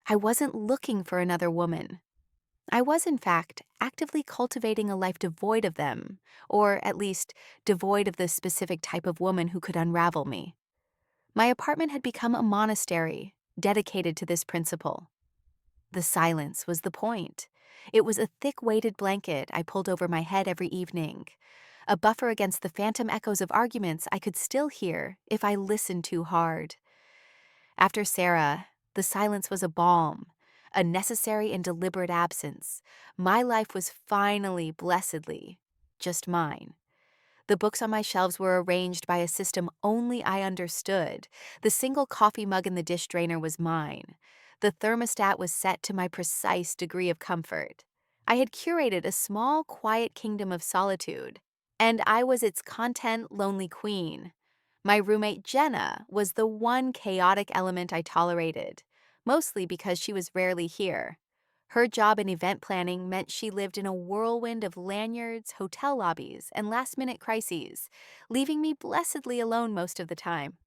I wasn't looking for another woman. I was, in fact, actively cultivating a life devoid of them, or at least devoid of the specific type of woman who could unravel me. My apartment had become a monastery, dedicated to this principle. The silence was the point. It was a thick weighted blanket I pulled over my head every evening, a buffer against the phantom echoes of arguments I could still hear if I listened too hard. After Sarah, the silence was a balm, a necessary and deliberate absence. My life was finally, blessedly, just mine. The books on my shelves were arranged by a system only I understood. The single coffee mug in the dish drainer was mine. The thermostat was set to my precise degree of comfort. I had curated a small, quiet kingdom of solitude, and I was its content lonely queen. My roommate Jenna was the one chaotic element I tolerated, mostly because she was rarely here. Her job in event planning meant she lived in a whirlwind of lanyards, hotel lobbies, and last-minute crises, leaving me blessedly alone most of the time.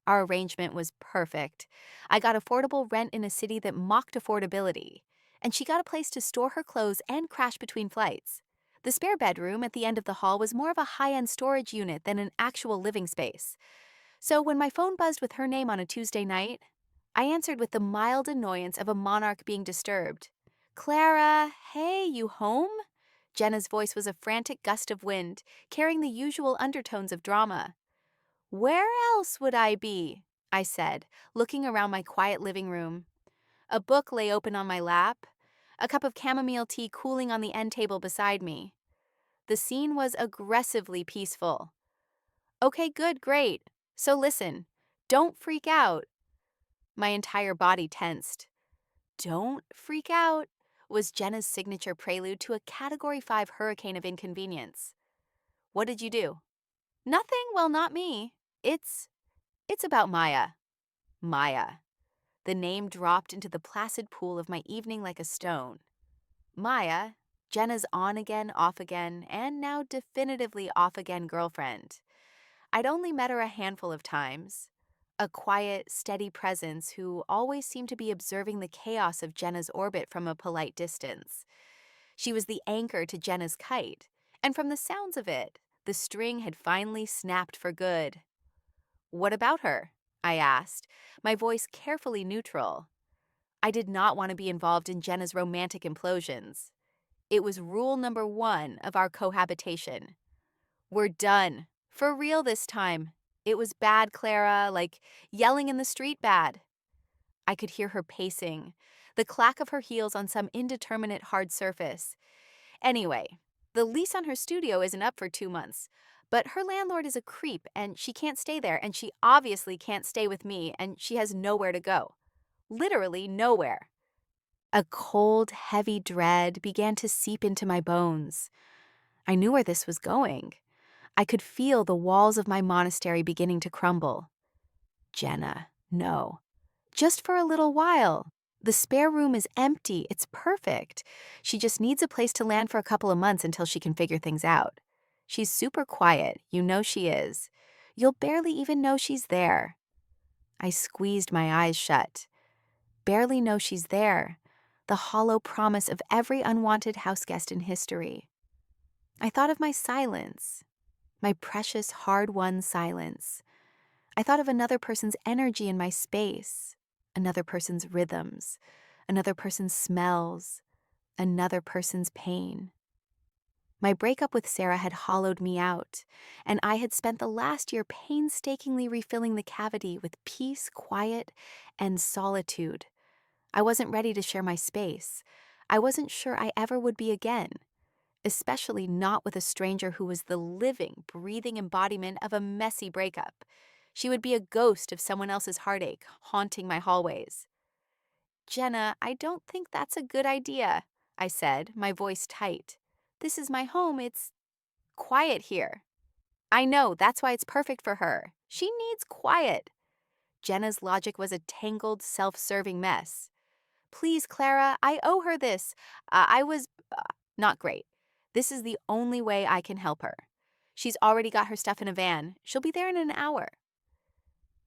Our arrangement was perfect. I got affordable rent in a city that mocked affordability, and she got a place to store her clothes and crash between flights. The spare bedroom at the end of the hall was more of a high-end storage unit than an actual living space. So when my phone buzzed with her name on a Tuesday night, I answered with the mild annoyance of a monarch being disturbed. "Clara, hey, you home?" Jenna's voice was a frantic gust of wind, carrying the usual undertones of drama. "Where else would I be?" I said, looking around my quiet living room. A book lay open on my lap, a cup of chamomile tea cooling on the end table beside me. The scene was aggressively peaceful. "Okay, good, great. So listen, don't freak out." My entire body tensed. "Don't freak out" was Jenna's signature prelude to a Category 5 hurricane of inconvenience. "What did you do?" "Nothing, well, not me. It's about Maya." Maya. The name dropped into the placid pool of my evening like a stone. Maya, Jenna's on-again, off-again, and now definitively off-again girlfriend. I'd only met her a handful of times. A quiet, steady presence who always seemed to be observing the chaos of Jenna's orbit from a polite distance. She was the anchor to Jenna's kite, and from the sounds of it, the string had finally snapped for good. "What about her?" I asked, my voice carefully neutral. I did not want to be involved in Jenna's romantic implosions. It was rule number 1 of our cohabitation. "We're done. For real this time. It was bad, Clara, like yelling in the street bad." I could hear her pacing, the clack of her heels on some indeterminate hard surface. "Anyway, the lease on her studio isn't up for 2 months, but her landlord is a creep and she can't stay there, and she obviously can't stay with me, and she has nowhere to go. Literally nowhere." A cold, heavy dread began to seep into my bones. I knew where this was going. I could feel the walls of my monastery beginning to crumble. "Jenna, no. Just for a little while. The spare room is empty. It's perfect. She just needs a place to land for a couple of months until she can figure things out. She's super quiet. You know she is. You'll barely even know she's there." I squeezed my eyes shut. Barely know she's there. The hollow promise of every unwanted houseguest in history. I thought of my silence. My precious, hard-won silence. I thought of another person's energy in my space, another person's rhythms, another person's smells, another person's pain. My breakup with Sarah had hollowed me out, and I had spent the last year painstakingly refilling the cavity with peace, quiet, and solitude. I wasn't ready to share my space. I wasn't sure I ever would be again, especially not with a stranger who was the living, breathing embodiment of a messy breakup. She would be a ghost of someone else's heartache, haunting my hallways. "Jenna, I don't think that's a good idea," I said, my voice tight. "This is my home. It's quiet here." "I know, that's why it's perfect for her. She needs quiet." Jenna's logic was a tangled, self-serving mess. "Please, Clara, I owe her this. I was not great. This is the only way I can help her. She's already got her stuff in a van. She'll be there in an hour."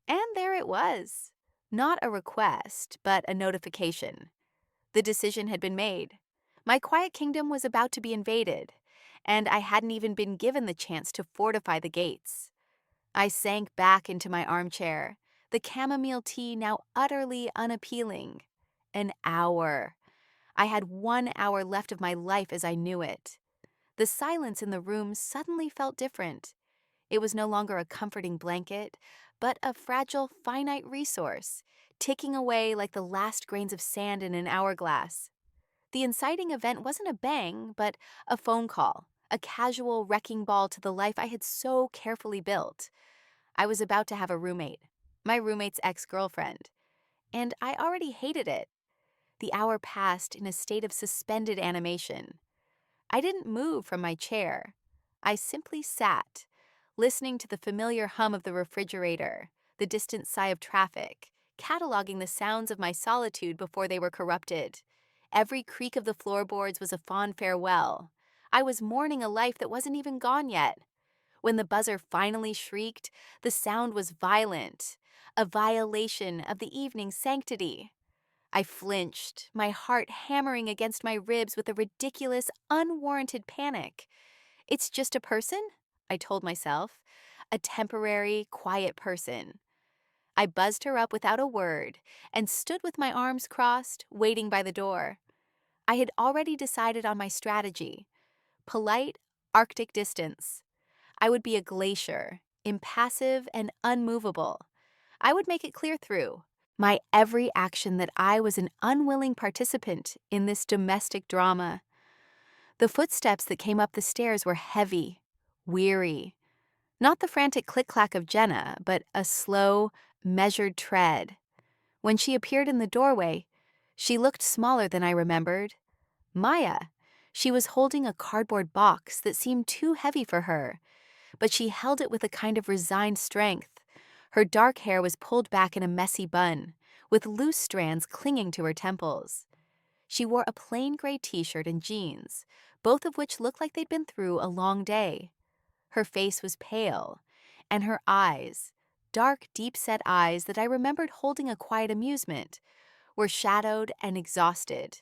And there it was. Not a request, but a notification. The decision had been made. My quiet kingdom was about to be invaded, and I hadn't even been given the chance to fortify the gates. I sank back into my armchair, the chamomile tea now utterly unappealing. An hour. I had 1 hour left of my life as I knew it. The silence in the room suddenly felt different. It was no longer a comforting blanket, but a fragile, finite resource, ticking away like the last grains of sand in an hourglass. The inciting event wasn't a bang, but a phone call, a casual wrecking ball to the life I had so carefully built. I was about to have a roommate, my roommate's ex-girlfriend, and I already hated it. The hour passed in a state of suspended animation. I didn't move from my chair. I simply sat, listening to the familiar hum of the refrigerator, the distant sigh of traffic, cataloging the sounds of my solitude before they were corrupted. Every creak of the floorboards was a fond farewell. I was mourning a life that wasn't even gone yet. When the buzzer finally shrieked, the sound was violent, a violation of the evening's sanctity. I flinched, my heart hammering against my ribs with a ridiculous, unwarranted panic. It's just a person, I told myself. A temporary, quiet person. I buzzed her up without a word and stood with my arms crossed, waiting by the door. I had already decided on my strategy. Polite, Arctic distance. I would be a glacier, impassive and unmovable. I would make it clear through my every action that I was an unwilling participant in this domestic drama. The footsteps that came up the stairs were heavy, weary. Not the frantic click-clack of Jenna, but a slow, measured tread. When she appeared in the doorway, she looked smaller than I remembered. Maya. She was holding a cardboard box that seemed too heavy for her, but she held it with a kind of resigned strength. Her dark hair was pulled back in a messy bun, with loose strands clinging to her temples. She wore a plain gray t-shirt and jeans, both of which looked like they'd been through a long day. Her face was pale, and her eyes, dark, deep-set eyes that I remembered holding a quiet amusement, were shadowed and exhausted.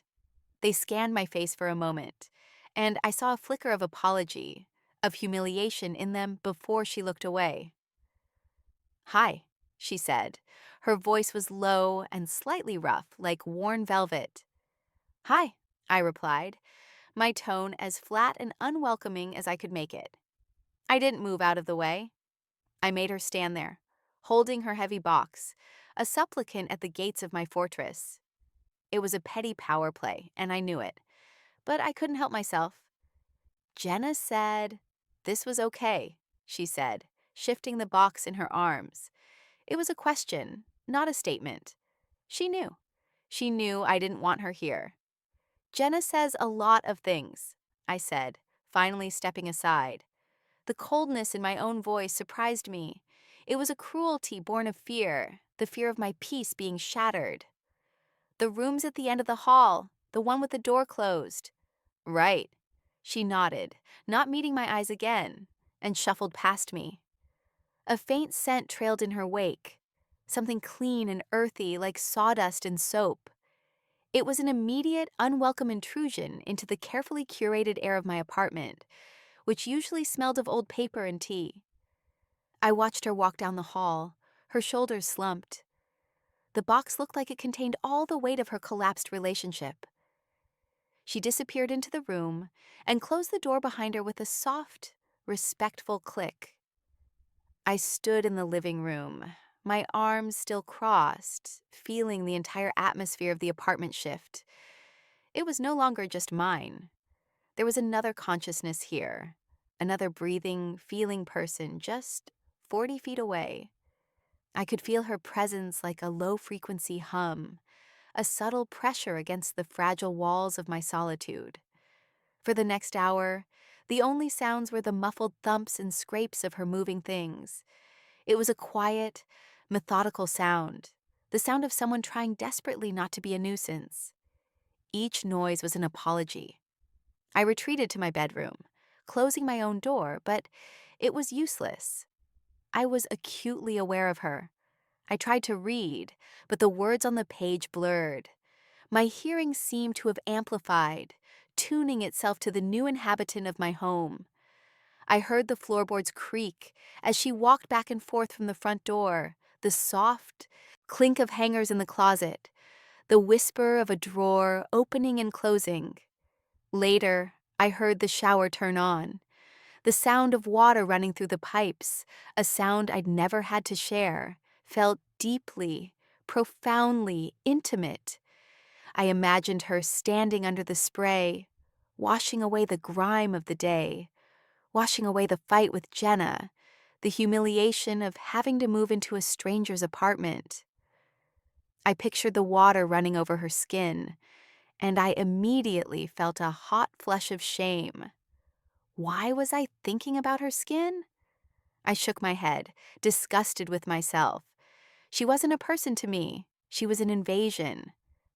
They scanned my face for a moment, and I saw a flicker of apology, of humiliation in them before she looked away. "Hi," she said. Her voice was low and slightly rough, like worn velvet. "Hi," I replied, my tone as flat and unwelcoming as I could make it. I didn't move out of the way. I made her stand there, holding her heavy box, a supplicant at the gates of my fortress. It was a petty power play, and I knew it, but I couldn't help myself. Jenna said this was okay, she said, shifting the box in her arms. It was a question, not a statement. She knew. She knew I didn't want her here. Jenna says a lot of things, I said, finally stepping aside. The coldness in my own voice surprised me. It was a cruelty born of fear, the fear of my peace being shattered. The room's at the end of the hall, the one with the door closed. Right. She nodded, not meeting my eyes again, and shuffled past me. A faint scent trailed in her wake, something clean and earthy like sawdust and soap. It was an immediate, unwelcome intrusion into the carefully curated air of my apartment, which usually smelled of old paper and tea. I watched her walk down the hall, her shoulders slumped. The box looked like it contained all the weight of her collapsed relationship. She disappeared into the room and closed the door behind her with a soft, respectful click. I stood in the living room, my arms still crossed, feeling the entire atmosphere of the apartment shift. It was no longer just mine. There was another consciousness here, another breathing, feeling person just 40 feet away. I could feel her presence like a low-frequency hum, a subtle pressure against the fragile walls of my solitude. For the next hour, the only sounds were the muffled thumps and scrapes of her moving things. It was a quiet, methodical sound, the sound of someone trying desperately not to be a nuisance. Each noise was an apology. I retreated to my bedroom, closing my own door, but it was useless. I was acutely aware of her. I tried to read, but the words on the page blurred. My hearing seemed to have amplified, tuning itself to the new inhabitant of my home. I heard the floorboards creak as she walked back and forth from the front door, the soft clink of hangers in the closet, the whisper of a drawer opening and closing. Later, I heard the shower turn on, the sound of water running through the pipes, a sound I'd never had to share, felt deeply, profoundly intimate. I imagined her standing under the spray, washing away the grime of the day, washing away the fight with Jenna, the humiliation of having to move into a stranger's apartment. I pictured the water running over her skin, and I immediately felt a hot flush of shame. Why was I thinking about her skin? I shook my head, disgusted with myself. She wasn't a person to me. She was an invasion,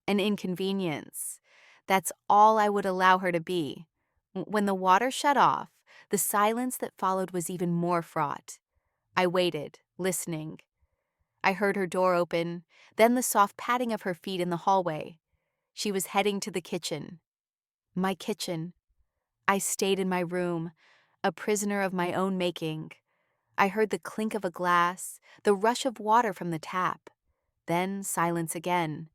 an inconvenience. That's all I would allow her to be. When the water shut off, the silence that followed was even more fraught. I waited, listening. I heard her door open, then the soft patting of her feet in the hallway. She was heading to the kitchen. My kitchen. I stayed in my room, a prisoner of my own making. I heard the clink of a glass, the rush of water from the tap. Then silence again.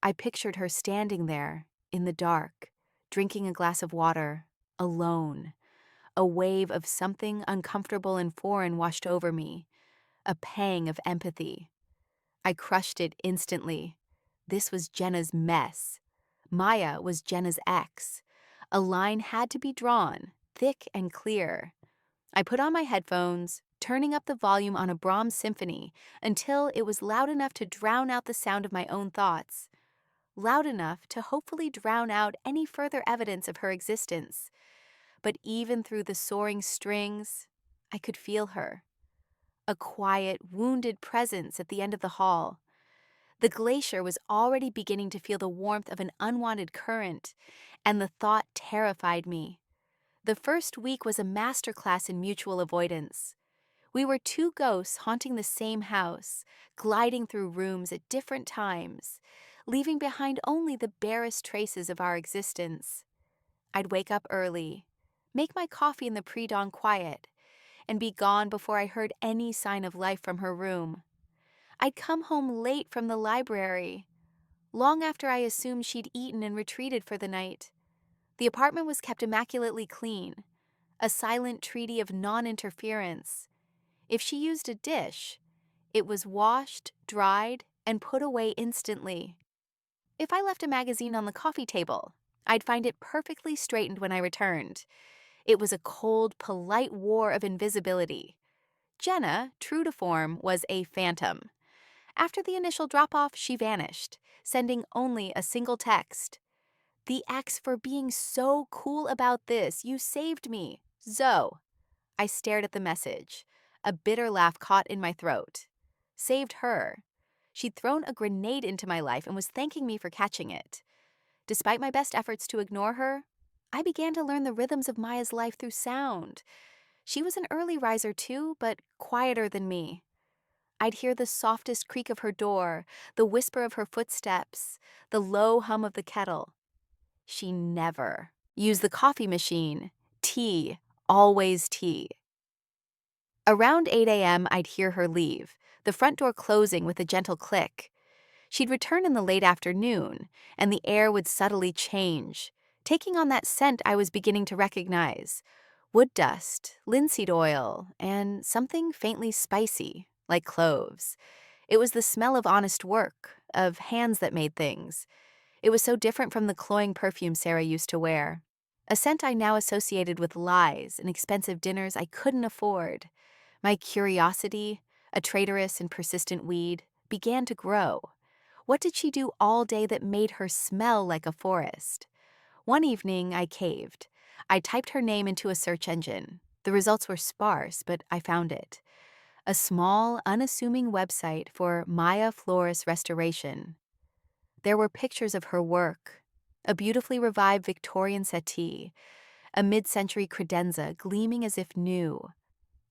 I pictured her standing there, in the dark, drinking a glass of water, alone. A wave of something uncomfortable and foreign washed over me, a pang of empathy. I crushed it instantly. This was Jenna's mess. Maya was Jenna's ex. A line had to be drawn, thick and clear. I put on my headphones, turning up the volume on a Brahms symphony until it was loud enough to drown out the sound of my own thoughts, loud enough to hopefully drown out any further evidence of her existence. But even through the soaring strings, I could feel her. A quiet, wounded presence at the end of the hall. The glacier was already beginning to feel the warmth of an unwanted current, and the thought terrified me. The first week was a masterclass in mutual avoidance. We were two ghosts haunting the same house, gliding through rooms at different times, leaving behind only the barest traces of our existence. I'd wake up early, make my coffee in the pre-dawn quiet, and be gone before I heard any sign of life from her room. I'd come home late from the library, long after I assumed she'd eaten and retreated for the night. The apartment was kept immaculately clean, a silent treaty of non-interference. If she used a dish, it was washed, dried, and put away instantly. If I left a magazine on the coffee table, I'd find it perfectly straightened when I returned. It was a cold, polite war of invisibility. Jenna, true to form, was a phantom. After the initial drop-off, she vanished, sending only a single text. "The X for being so cool about this. You saved me. Zoe." I stared at the message. A bitter laugh caught in my throat. Saved her. She'd thrown a grenade into my life and was thanking me for catching it. Despite my best efforts to ignore her, I began to learn the rhythms of Maya's life through sound. She was an early riser too, but quieter than me. I'd hear the softest creak of her door, the whisper of her footsteps, the low hum of the kettle. She never used the coffee machine. Tea, always tea. Around 8 a.m., I'd hear her leave, the front door closing with a gentle click. She'd return in the late afternoon, and the air would subtly change, taking on that scent I was beginning to recognize: wood dust, linseed oil, and something faintly spicy, like cloves. It was the smell of honest work, of hands that made things. It was so different from the cloying perfume Sarah used to wear. A scent I now associated with lies and expensive dinners I couldn't afford. My curiosity, a traitorous and persistent weed, began to grow. What did she do all day that made her smell like a forest? One evening, I caved. I typed her name into a search engine. The results were sparse, but I found it. A small, unassuming website for Maya Flores Restoration. There were pictures of her work: a beautifully revived Victorian settee, a mid-century credenza gleaming as if new,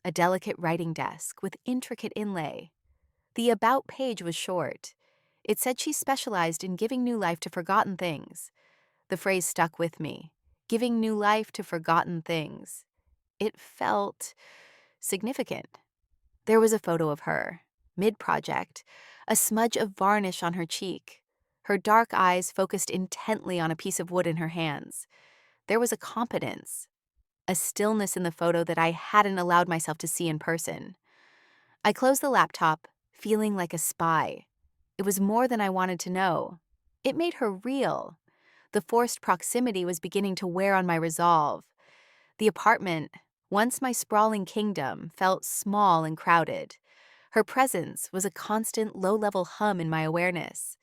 a delicate writing desk with intricate inlay. The About page was short. It said she specialized in giving new life to forgotten things. The phrase stuck with me. Giving new life to forgotten things. It felt significant. There was a photo of her, mid-project, a smudge of varnish on her cheek, her dark eyes focused intently on a piece of wood in her hands. There was a competence, a stillness in the photo that I hadn't allowed myself to see in person. I closed the laptop, feeling like a spy. It was more than I wanted to know. It made her real. The forced proximity was beginning to wear on my resolve. The apartment, once my sprawling kingdom, felt small and crowded. Her presence was a constant low-level hum in my awareness.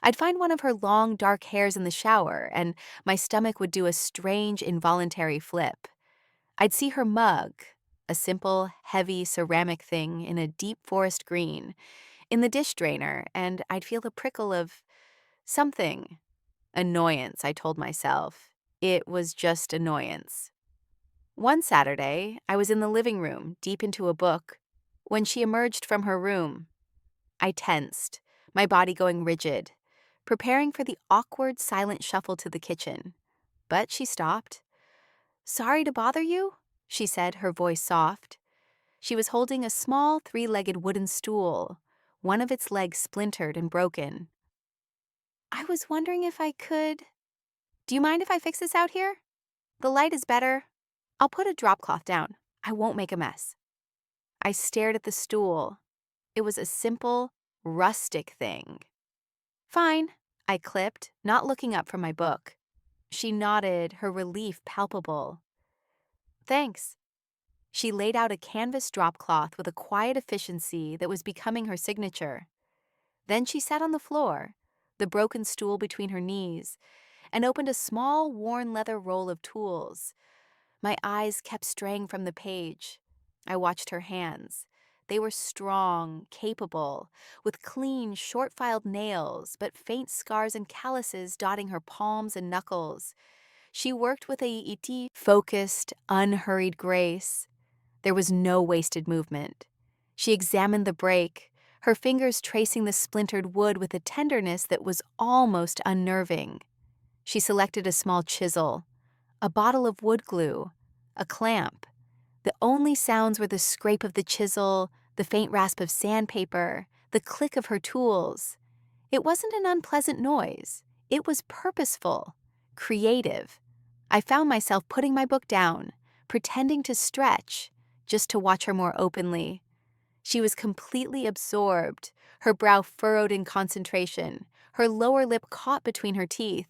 I'd find one of her long, dark hairs in the shower, and my stomach would do a strange, involuntary flip. I'd see her mug, a simple, heavy ceramic thing in a deep forest green, in the dish drainer, and I'd feel a prickle of something. Annoyance, I told myself. It was just annoyance. One Saturday, I was in the living room, deep into a book, when she emerged from her room. I tensed, my body going rigid, preparing for the awkward, silent shuffle to the kitchen. But she stopped. "Sorry to bother you," she said, her voice soft. She was holding a small, three-legged wooden stool, one of its legs splintered and broken. "I was wondering if I could... Do you mind if I fix this out here? The light is better. I'll put a drop cloth down. I won't make a mess." I stared at the stool. It was a simple, rustic thing. "Fine," I clipped, not looking up from my book. She nodded, her relief palpable. "Thanks." She laid out a canvas drop cloth with a quiet efficiency that was becoming her signature. Then she sat on the floor, the broken stool between her knees, and opened a small, worn leather roll of tools. My eyes kept straying from the page. I watched her hands. They were strong, capable, with clean, short-filed nails, but faint scars and calluses dotting her palms and knuckles. She worked with a focused, unhurried grace. There was no wasted movement. She examined the break, her fingers tracing the splintered wood with a tenderness that was almost unnerving. She selected a small chisel, a bottle of wood glue, a clamp. The only sounds were the scrape of the chisel, the faint rasp of sandpaper, the click of her tools. It wasn't an unpleasant noise. It was purposeful, creative. I found myself putting my book down, pretending to stretch, just to watch her more openly. She was completely absorbed, her brow furrowed in concentration, her lower lip caught between her teeth.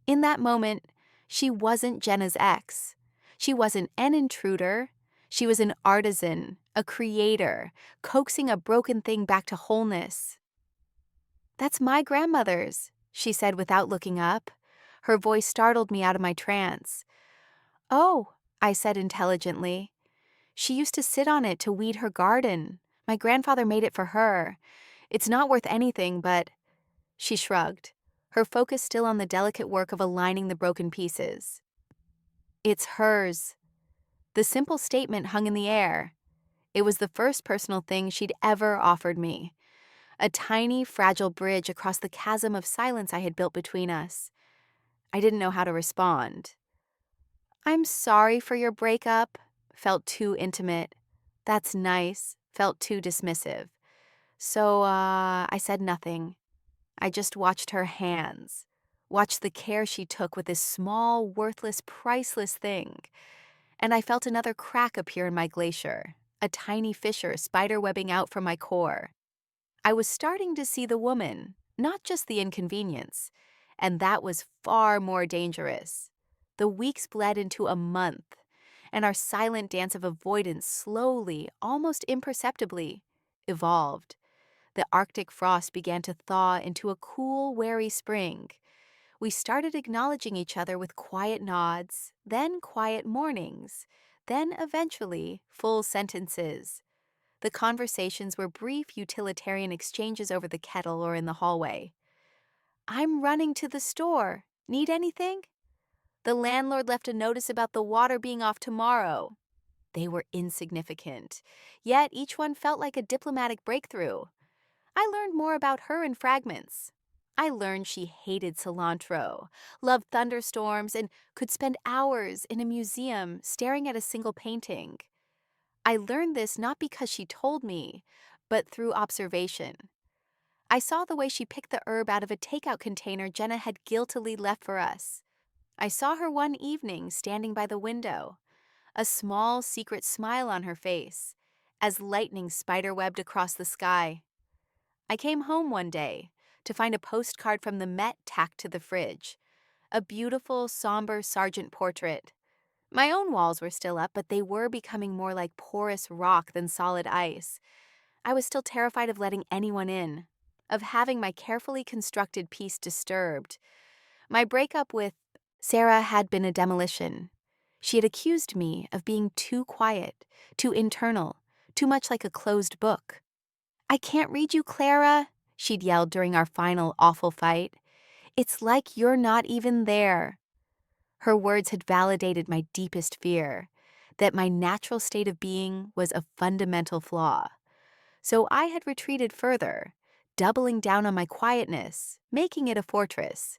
In that moment, she wasn't Jenna's ex. She wasn't an intruder. She was an artisan, a creator, coaxing a broken thing back to wholeness. "That's my grandmother's," she said without looking up. Her voice startled me out of my trance. "Oh," I said intelligently. "She used to sit on it to weed her garden. My grandfather made it for her. It's not worth anything, but..." She shrugged, her focus still on the delicate work of aligning the broken pieces. "It's hers." The simple statement hung in the air. It was the first personal thing she'd ever offered me. A tiny, fragile bridge across the chasm of silence I had built between us. I didn't know how to respond. "I'm sorry for your breakup," felt too intimate. "That's nice," felt too dismissive. So, I said nothing. I just watched her hands, watched the care she took with this small, worthless, priceless thing. And I felt another crack appear in my glacier, a tiny fissure spiderwebbing out from my core. I was starting to see the woman, not just the inconvenience, and that was far more dangerous. The weeks bled into a month, and our silent dance of avoidance slowly, almost imperceptibly, evolved. The Arctic frost began to thaw into a cool, wary spring. We started acknowledging each other with quiet nods, then quiet mornings, then eventually full sentences. The conversations were brief utilitarian exchanges over the kettle or in the hallway. "I'm running to the store. Need anything?" "The landlord left a notice about the water being off tomorrow." They were insignificant, yet each one felt like a diplomatic breakthrough. I learned more about her in fragments. I learned she hated cilantro, loved thunderstorms, and could spend hours in a museum staring at a single painting. I learned this not because she told me, but through observation. I saw the way she picked the herb out of a takeout container Jenna had guiltily left for us. I saw her one evening standing by the window, a small secret smile on her face, as lightning spiderwebbed across the sky. I came home one day to find a postcard from the Met tacked to the fridge, a beautiful, somber sergeant portrait. My own walls were still up, but they were becoming more like porous rock than solid ice. I was still terrified of letting anyone in, of having my carefully constructed peace disturbed. My breakup with Sarah had been a demolition. She had accused me of being too quiet, too internal, too much like a closed book. "I can't read you, Clara," she'd yelled during our final awful fight. "It's like you're not even there." Her words had validated my deepest fear, that my natural state of being was a fundamental flaw. So I had retreated further, doubling down on my quietness, making it a fortress.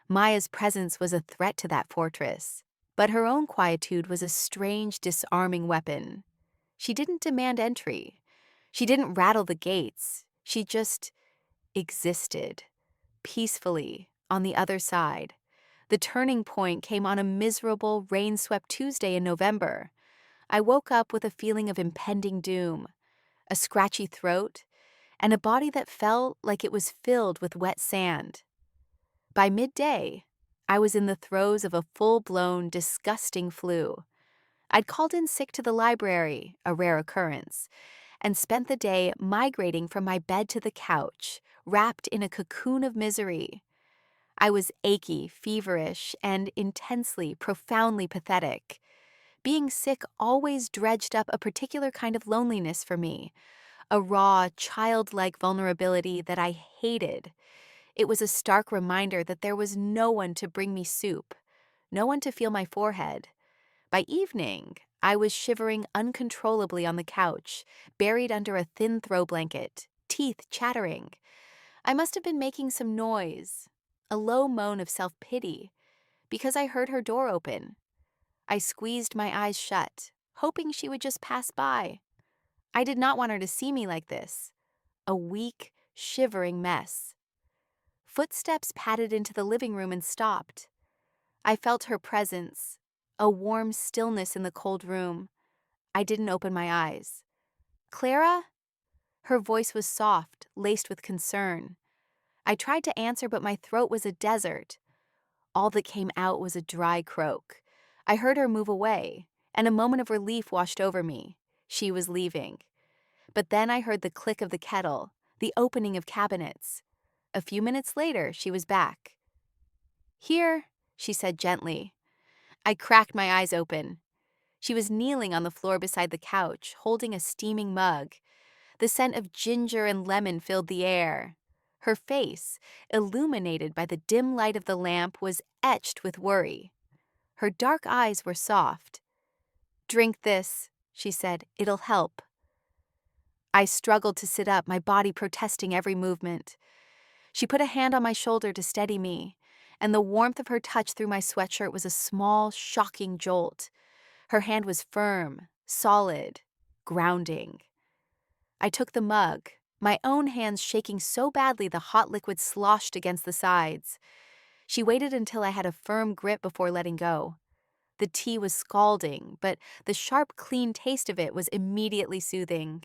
Maya's presence was a threat to that fortress, but her own quietude was a strange, disarming weapon. She didn't demand entry. She didn't rattle the gates. She just existed, peacefully, on the other side. The turning point came on a miserable, rain-swept Tuesday in November. I woke up with a feeling of impending doom, a scratchy throat, and a body that felt like it was filled with wet sand. By midday, I was in the throes of a full-blown, disgusting flu. I'd called in sick to the library, a rare occurrence, and spent the day migrating from my bed to the couch, wrapped in a cocoon of misery. I was achy, feverish, and intensely, profoundly pathetic. Being sick always dredged up a particular kind of loneliness for me, a raw, childlike vulnerability that I hated. It was a stark reminder that there was no one to bring me soup, no one to feel my forehead. By evening, I was shivering uncontrollably on the couch, buried under a thin throw blanket, teeth chattering. I must have been making some noise, a low moan of self-pity, because I heard her door open. I squeezed my eyes shut, hoping she would just pass by. I did not want her to see me like this, a weak, shivering mess. Footsteps padded into the living room and stopped. I felt her presence, a warm stillness in the cold room. I didn't open my eyes. "Clara?" Her voice was soft, laced with concern. I tried to answer, but my throat was a desert. All that came out was a dry croak. I heard her move away, and a moment of relief washed over me. She was leaving. But then I heard the click of the kettle, the opening of cabinets. A few minutes later, she was back. "Here," she said gently. I cracked my eyes open. She was kneeling on the floor beside the couch, holding a steaming mug. The scent of ginger and lemon filled the air. Her face, illuminated by the dim light of the lamp, was etched with worry. Her dark eyes were soft. "Drink this," she said. "It'll help." I struggled to sit up, my body protesting every movement. She put a hand on my shoulder to steady me, and the warmth of her touch through my sweatshirt was a small, shocking jolt. Her hand was firm, solid, grounding. I took the mug, my own hands shaking so badly the hot liquid sloshed against the sides. She waited until I had a firm grip before letting go. The tea was scalding, but the sharp, clean taste of it was immediately soothing.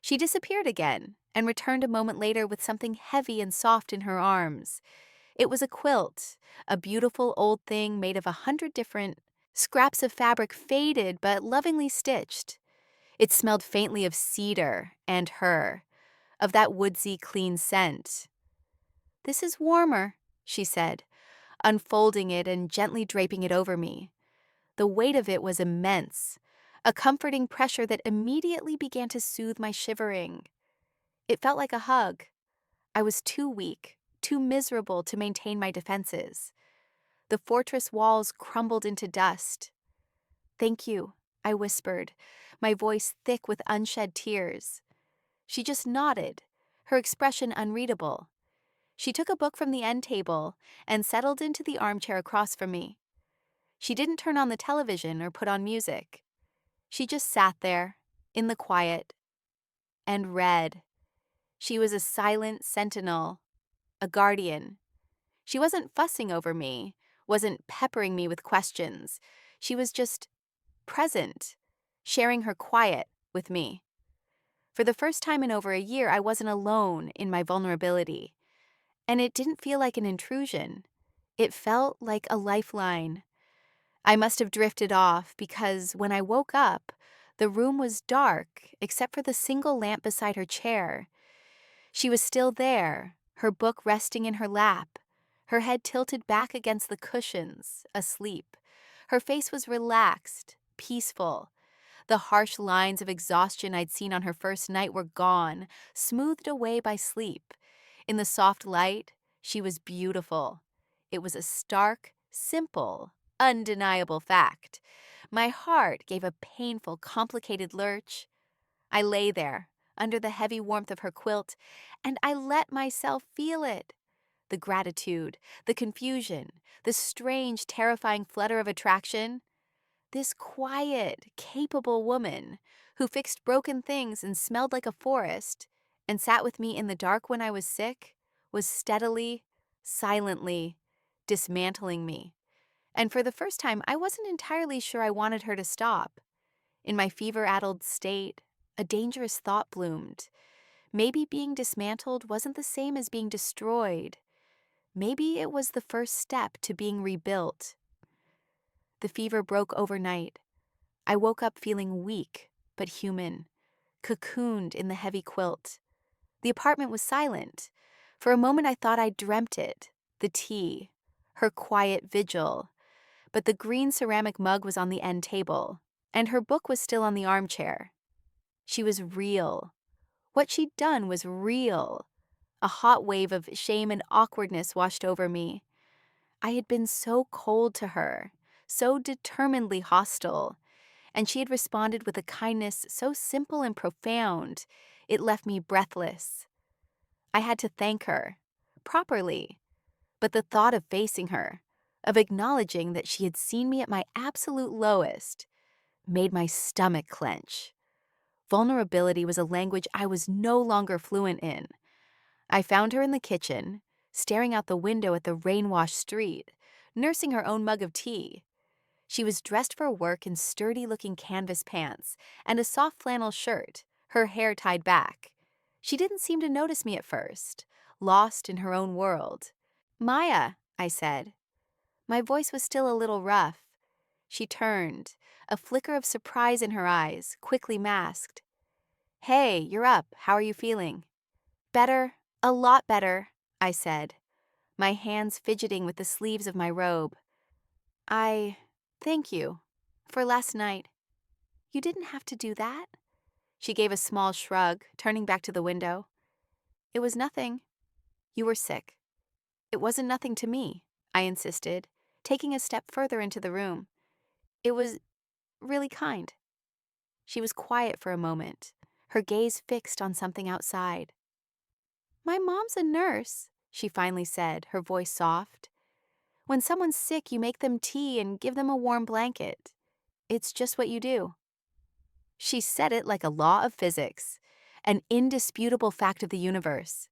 She disappeared again and returned a moment later with something heavy and soft in her arms. It was a quilt, a beautiful old thing made of 100 different scraps of fabric, faded but lovingly stitched. It smelled faintly of cedar and her, of that woodsy, clean scent. "This is warmer," she said, unfolding it and gently draping it over me. The weight of it was immense, a comforting pressure that immediately began to soothe my shivering. It felt like a hug. I was too weak, too miserable to maintain my defenses. The fortress walls crumbled into dust. "Thank you," I whispered, my voice thick with unshed tears. She just nodded, her expression unreadable. She took a book from the end table and settled into the armchair across from me. She didn't turn on the television or put on music. She just sat there, in the quiet, and read. She was a silent sentinel, a guardian. She wasn't fussing over me, wasn't peppering me with questions. She was just present, sharing her quiet with me. For the first time in over a year, I wasn't alone in my vulnerability. And it didn't feel like an intrusion. It felt like a lifeline. I must have drifted off because when I woke up, the room was dark except for the single lamp beside her chair. She was still there, her book resting in her lap, her head tilted back against the cushions, asleep. Her face was relaxed, peaceful. The harsh lines of exhaustion I'd seen on her first night were gone, smoothed away by sleep. In the soft light, she was beautiful. It was a stark, simple, undeniable fact. My heart gave a painful, complicated lurch. I lay there, under the heavy warmth of her quilt, and I let myself feel it. The gratitude, the confusion, the strange, terrifying flutter of attraction. This quiet, capable woman who fixed broken things and smelled like a forest and sat with me in the dark when I was sick was steadily, silently dismantling me. And for the first time, I wasn't entirely sure I wanted her to stop. In my fever-addled state, a dangerous thought bloomed. Maybe being dismantled wasn't the same as being destroyed. Maybe it was the first step to being rebuilt. The fever broke overnight. I woke up feeling weak, but human, cocooned in the heavy quilt. The apartment was silent. For a moment I thought I'd dreamt it, the tea, her quiet vigil. But the green ceramic mug was on the end table, and her book was still on the armchair. She was real. What she'd done was real. A hot wave of shame and awkwardness washed over me. I had been so cold to her, so determinedly hostile, and she had responded with a kindness so simple and profound, it left me breathless. I had to thank her, properly, but the thought of facing her, of acknowledging that she had seen me at my absolute lowest, made my stomach clench. Vulnerability was a language I was no longer fluent in. I found her in the kitchen, staring out the window at the rain-washed street, nursing her own mug of tea. She was dressed for work in sturdy-looking canvas pants and a soft flannel shirt, her hair tied back. She didn't seem to notice me at first, lost in her own world. "Maya," I said. My voice was still a little rough. She turned, a flicker of surprise in her eyes, quickly masked. "Hey, you're up. How are you feeling?" "Better, a lot better," I said, my hands fidgeting with the sleeves of my robe. Thank you for last night." "You didn't have to do that." She gave a small shrug, turning back to the window. "It was nothing. You were sick." "It wasn't nothing to me," I insisted, taking a step further into the room. "It was really kind." She was quiet for a moment, her gaze fixed on something outside. "My mom's a nurse," she finally said, her voice soft. "When someone's sick, you make them tea and give them a warm blanket. It's just what you do." She said it like a law of physics, an indisputable fact of the universe.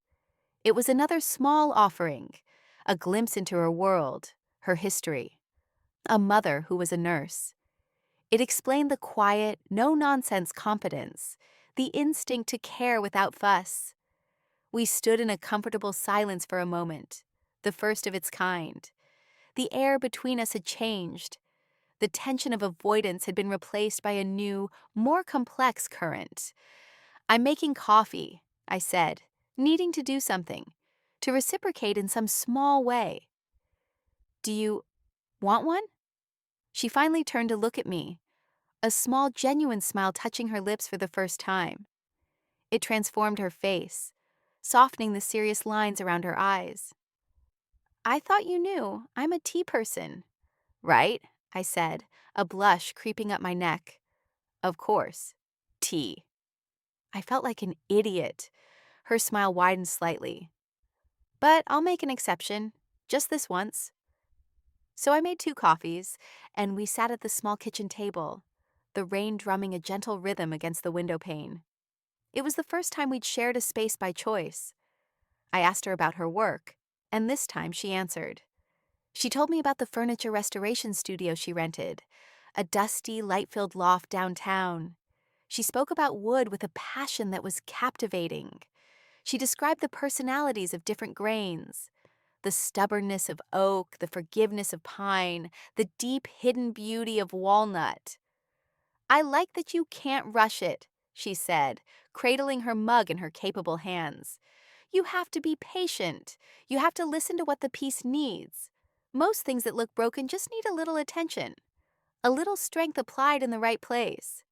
It was another small offering, a glimpse into her world, her history. A mother who was a nurse. It explained the quiet, no-nonsense competence, the instinct to care without fuss. We stood in a comfortable silence for a moment, the first of its kind. The air between us had changed. The tension of avoidance had been replaced by a new, more complex current. "I'm making coffee," I said, needing to do something, to reciprocate in some small way. "Do you want one?" She finally turned to look at me, a small, genuine smile touching her lips for the first time. It transformed her face, softening the serious lines around her eyes. "I thought you knew. I'm a tea person." "Right," I said, a blush creeping up my neck. "Of course. Tea." I felt like an idiot. Her smile widened slightly. But I'll make an exception, just this once. So I made 2 coffees, and we sat at the small kitchen table, the rain drumming a gentle rhythm against the window pane. It was the first time we'd shared a space by choice. I asked her about her work, and this time she answered. She told me about the furniture restoration studio she rented, a dusty, light-filled loft downtown. She spoke about wood with a passion that was captivating. She described the personalities of different grains, the stubbornness of oak, the forgiveness of pine, the deep hidden beauty of walnut. I like that you can't rush it, she said, cradling her mug in her capable hands. You have to be patient. You have to listen to what the piece needs. Most things that look broken just need a little attention, a little strength applied in the right place.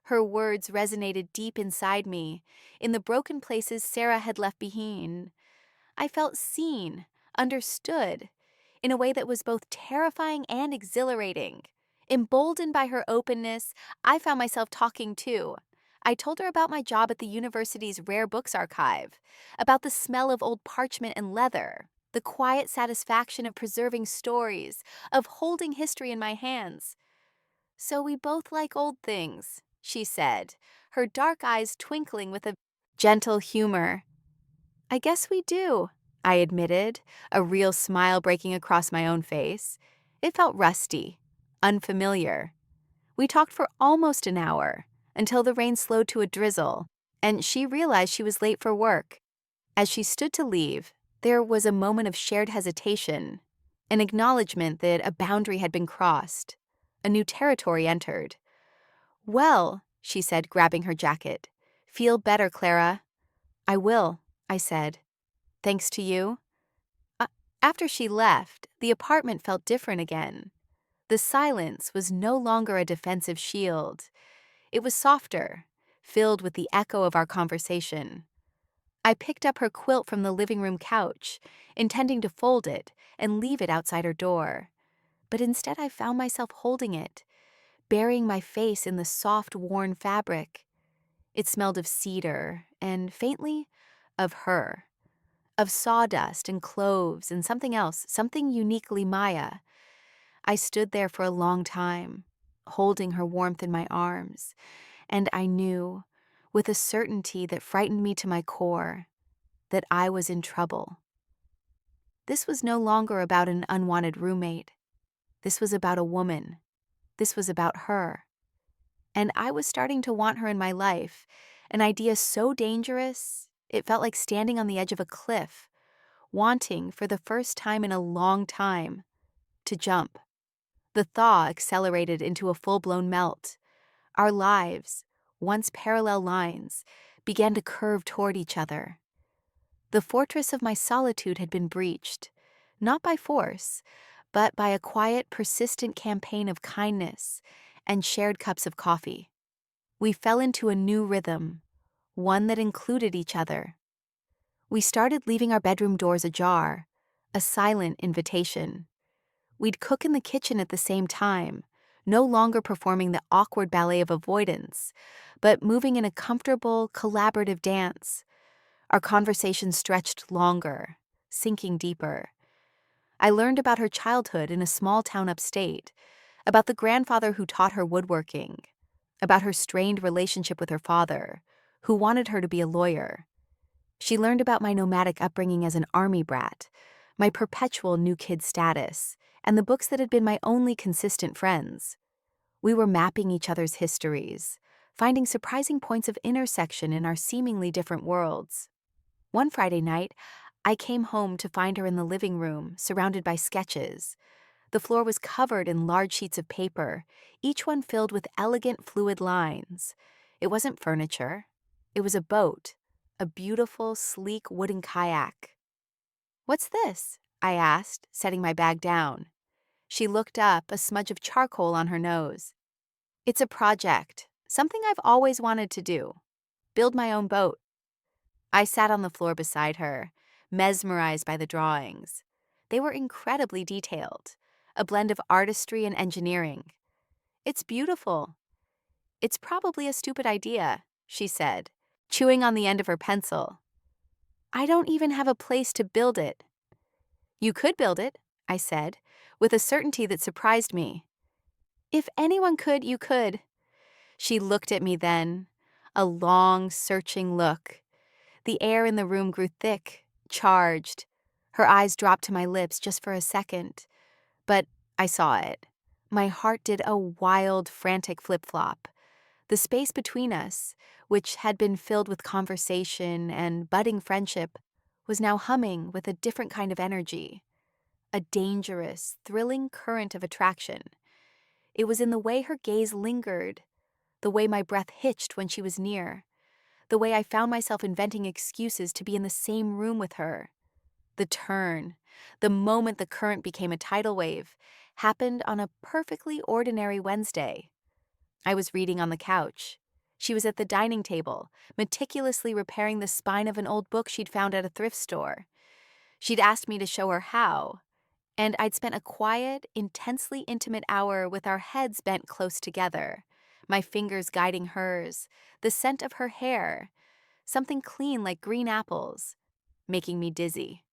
Her words resonated deep inside me, in the broken places Sarah had left behind. I felt seen, understood, in a way that was both terrifying and exhilarating. Emboldened by her openness, I found myself talking too. I told her about my job at the university's rare books archive, about the smell of old parchment and leather, the quiet satisfaction of preserving stories, of holding history in my hands. So we both like old things, she said, her dark eyes twinkling with a gentle humor. I guess we do, I admitted, a real smile breaking across my own face. It felt rusty, unfamiliar. We talked for almost an hour, until the rain slowed to a drizzle, and she realized she was late for work. As she stood to leave, there was a moment of shared hesitation, an acknowledgement that a boundary had been crossed, a new territory entered. Well, she said, grabbing her jacket. Feel better, Clara. I will, I said. Thanks to you. After she left, the apartment felt different again. The silence was no longer a defensive shield. It was softer, filled with the echo of our conversation. I picked up her quilt from the living room couch, intending to fold it and leave it outside her door. But instead I found myself holding it, burying my face in the soft, worn fabric. It smelled of cedar and, faintly, of her. Of sawdust and cloves and something else, something uniquely Maya. I stood there for a long time, holding her warmth in my arms, and I knew, with a certainty that frightened me to my core, that I was in trouble. This was no longer about an unwanted roommate. This was about a woman. This was about her. And I was starting to want her in my life, an idea so dangerous, it felt like standing on the edge of a cliff, wanting, for the first time in a long time, to jump. The thaw accelerated into a full-blown melt. Our lives, once parallel lines, began to curve toward each other. The fortress of my solitude had been breached, not by force, but by a quiet, persistent campaign of kindness and shared cups of coffee. We fell into a new rhythm, one that included each other. We started leaving our bedroom doors ajar, a silent invitation. We'd cook in the kitchen at the same time, no longer performing the awkward ballet of avoidance, but moving in a comfortable, collaborative dance. Our conversation stretched longer, sinking deeper. I learned about her childhood in a small town upstate, about the grandfather who taught her woodworking, about her strained relationship with her father, who wanted her to be a lawyer. She learned about my nomadic upbringing as an army brat, my perpetual new kid status, and the books that had been my only consistent friends. We were mapping each other's histories, finding surprising points of intersection in our seemingly different worlds. One Friday night, I came home to find her in the living room, surrounded by sketches. The floor was covered in large sheets of paper, each one filled with elegant, fluid lines. It wasn't furniture. It was a boat, a beautiful, sleek wooden kayak. "What's this?" I asked, setting my bag down. She looked up, a smudge of charcoal on her nose. "It's a project, something I've always wanted to do. Build my own boat." I sat on the floor beside her, mesmerized by the drawings. They were incredibly detailed, a blend of artistry and engineering. "It's beautiful." "It's probably a stupid idea," she said, chewing on the end of her pencil. I don't even have a place to build it. You could build it, I said, with a certainty that surprised me. If anyone could, you could. She looked at me then, a long, searching look. The air in the room grew thick, charged. Her eyes dropped to my lips just for a second, but I saw it. My heart did a wild, frantic flip-flop. The space between us, which had been filled with conversation and budding friendship, was now humming with a different kind of energy, a dangerous, thrilling current of attraction. It was in the way her gaze lingered, the way my breath hitched when she was near, the way I found myself inventing excuses to be in the same room with her. The turn, the moment the current became a tidal wave, happened on a perfectly ordinary Wednesday. I was reading on the couch. She was at the dining table, meticulously repairing the spine of an old book she'd found at a thrift store. She'd asked me to show her how, and I'd spent a quiet, intensely intimate hour with our heads bent close together, my fingers guiding hers, the scent of her hair, something clean like green apples, making me dizzy.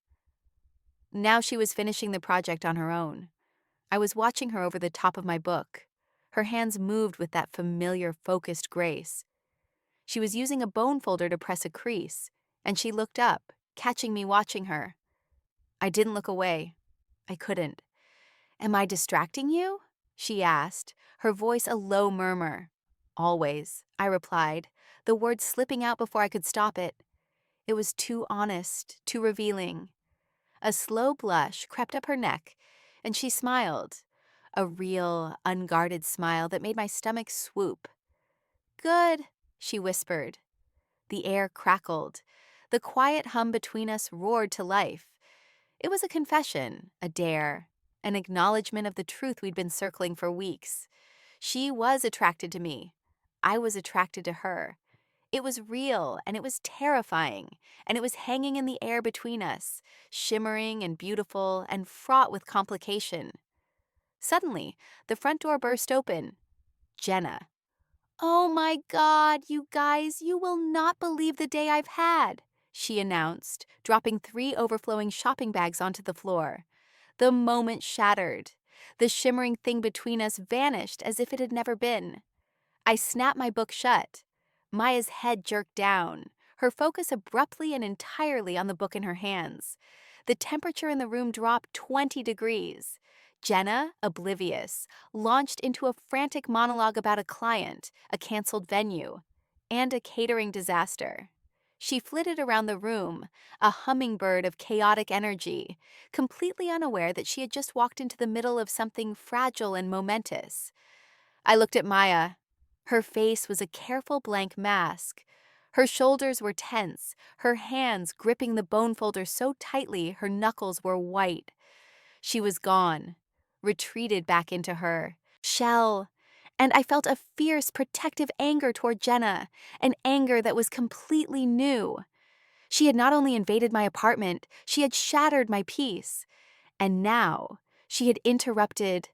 Now she was finishing the project on her own. I was watching her over the top of my book. Her hands moved with that familiar, focused grace. She was using a bone folder to press a crease, and she looked up, catching me watching her. I didn't look away. I couldn't. "Am I distracting you?" she asked, her voice a low murmur. "Always," I replied, the words slipping out before I could stop it. It was too honest, too revealing. A slow blush crept up her neck, and she smiled, a real, unguarded smile that made my stomach swoop. "Good," she whispered. The air crackled. The quiet hum between us roared to life. It was a confession, a dare, an acknowledgement of the truth we'd been circling for weeks. She was attracted to me. I was attracted to her. It was real, and it was terrifying, and it was hanging in the air between us, shimmering and beautiful and fraught with complication. Suddenly, the front door burst open. Jenna. "Oh my God, you guys, you will not believe the day I've had," she announced, dropping 3 overflowing shopping bags onto the floor. The moment shattered. The shimmering thing between us vanished as if it had never been. I snapped my book shut. Maya's head jerked down, her focus abruptly and entirely on the book in her hands. The temperature in the room dropped 20 degrees. Jenna, oblivious, launched into a frantic monologue about a client, a canceled venue, and a catering disaster. She flitted around the room, a hummingbird of chaotic energy, completely unaware that she had just walked into the middle of something fragile and momentous. I looked at Maya. Her face was a careful blank mask. Her shoulders were tense, her hands gripping the bone folder so tightly her knuckles were white. She was gone, retreated back into her shell, and I felt a fierce, protective anger toward Jenna, an anger that was completely new. She had not only invaded my apartment, she had shattered my peace. And now she had interrupted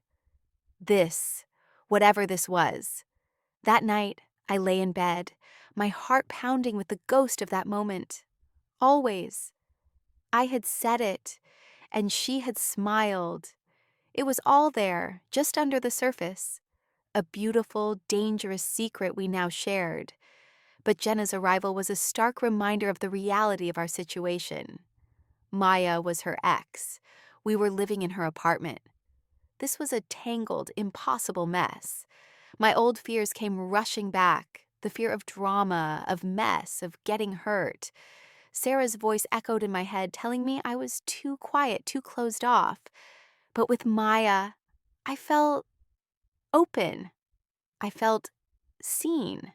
this, whatever this was. That night, I lay in bed, my heart pounding with the ghost of that moment. Always. I had said it, and she had smiled. It was all there, just under the surface. A beautiful, dangerous secret we now shared. But Jenna's arrival was a stark reminder of the reality of our situation. Maya was her ex. We were living in her apartment. This was a tangled, impossible mess. My old fears came rushing back, the fear of drama, of mess, of getting hurt. Sarah's voice echoed in my head, telling me I was too quiet, too closed off. But with Maya, I felt open. I felt seen.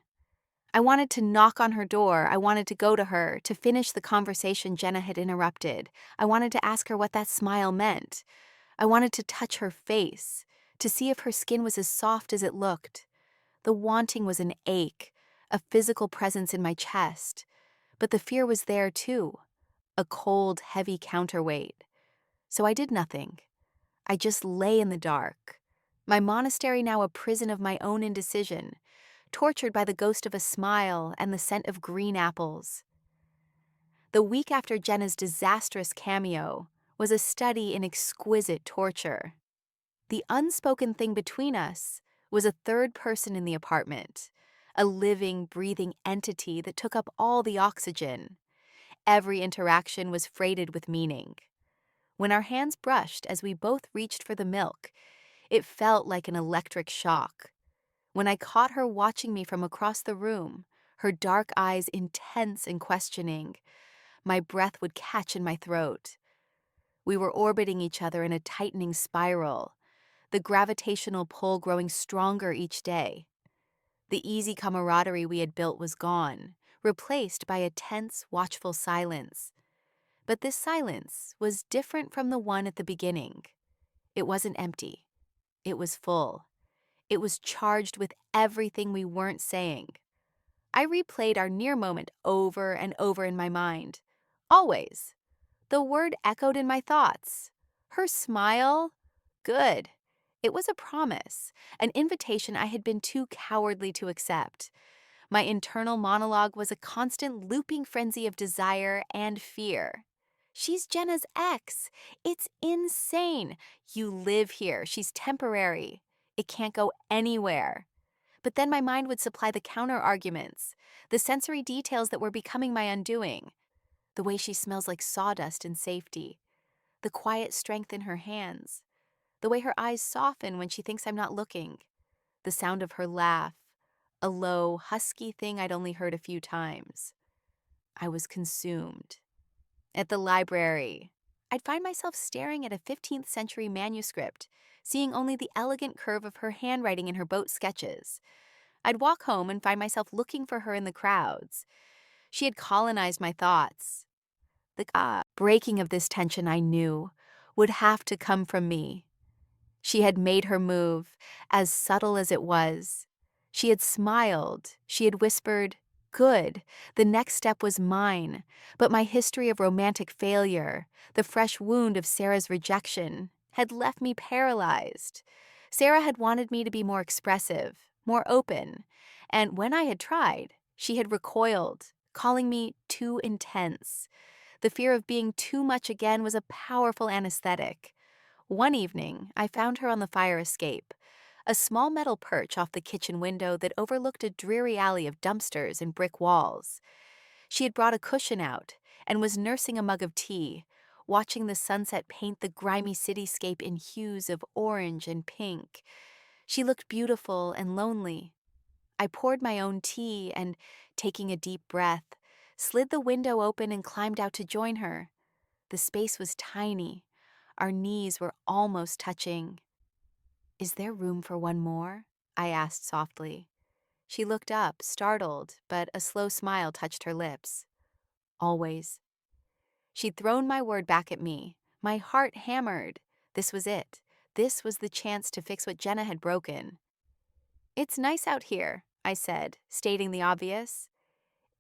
I wanted to knock on her door. I wanted to go to her, to finish the conversation Jenna had interrupted. I wanted to ask her what that smile meant. I wanted to touch her face, to see if her skin was as soft as it looked. The wanting was an ache, a physical presence in my chest. But the fear was there too, a cold, heavy counterweight. So I did nothing. I just lay in the dark. My monastery now a prison of my own indecision, tortured by the ghost of a smile and the scent of green apples. The week after Jenna's disastrous cameo was a study in exquisite torture. The unspoken thing between us was a third person in the apartment, a living, breathing entity that took up all the oxygen. Every interaction was freighted with meaning. When our hands brushed as we both reached for the milk, it felt like an electric shock. When I caught her watching me from across the room, her dark eyes intense and questioning, my breath would catch in my throat. We were orbiting each other in a tightening spiral, the gravitational pull growing stronger each day. The easy camaraderie we had built was gone, replaced by a tense, watchful silence. But this silence was different from the one at the beginning. It wasn't empty. It was full. It was charged with everything we weren't saying. I replayed our near moment over and over in my mind. Always. The word echoed in my thoughts. Her smile? Good. It was a promise, an invitation I had been too cowardly to accept. My internal monologue was a constant looping frenzy of desire and fear. She's Jenna's ex. It's insane. You live here. She's temporary. It can't go anywhere. But then my mind would supply the counter-arguments, the sensory details that were becoming my undoing. The way she smells like sawdust in safety. The quiet strength in her hands. The way her eyes soften when she thinks I'm not looking. The sound of her laugh. A low, husky thing I'd only heard a few times. I was consumed. At the library, I'd find myself staring at a 15th century manuscript, seeing only the elegant curve of her handwriting in her boat sketches. I'd walk home and find myself looking for her in the crowds. She had colonized my thoughts. The breaking of this tension, I knew, would have to come from me. She had made her move, as subtle as it was. She had smiled. She had whispered, "Good, the next step was mine." But my history of romantic failure, the fresh wound of Sarah's rejection, had left me paralyzed. Sarah had wanted me to be more expressive, more open. And when I had tried, she had recoiled, calling me too intense. The fear of being too much again was a powerful anesthetic. One evening, I found her on the fire escape, a small metal perch off the kitchen window that overlooked a dreary alley of dumpsters and brick walls. She had brought a cushion out and was nursing a mug of tea, watching the sunset paint the grimy cityscape in hues of orange and pink. She looked beautiful and lonely. I poured my own tea and, taking a deep breath, slid the window open and climbed out to join her. The space was tiny. Our knees were almost touching. "Is there room for one more?" I asked softly. She looked up, startled, but a slow smile touched her lips. "Always." She'd thrown my word back at me. My heart hammered. This was it. This was the chance to fix what Jenna had broken. "It's nice out here," I said, stating the obvious.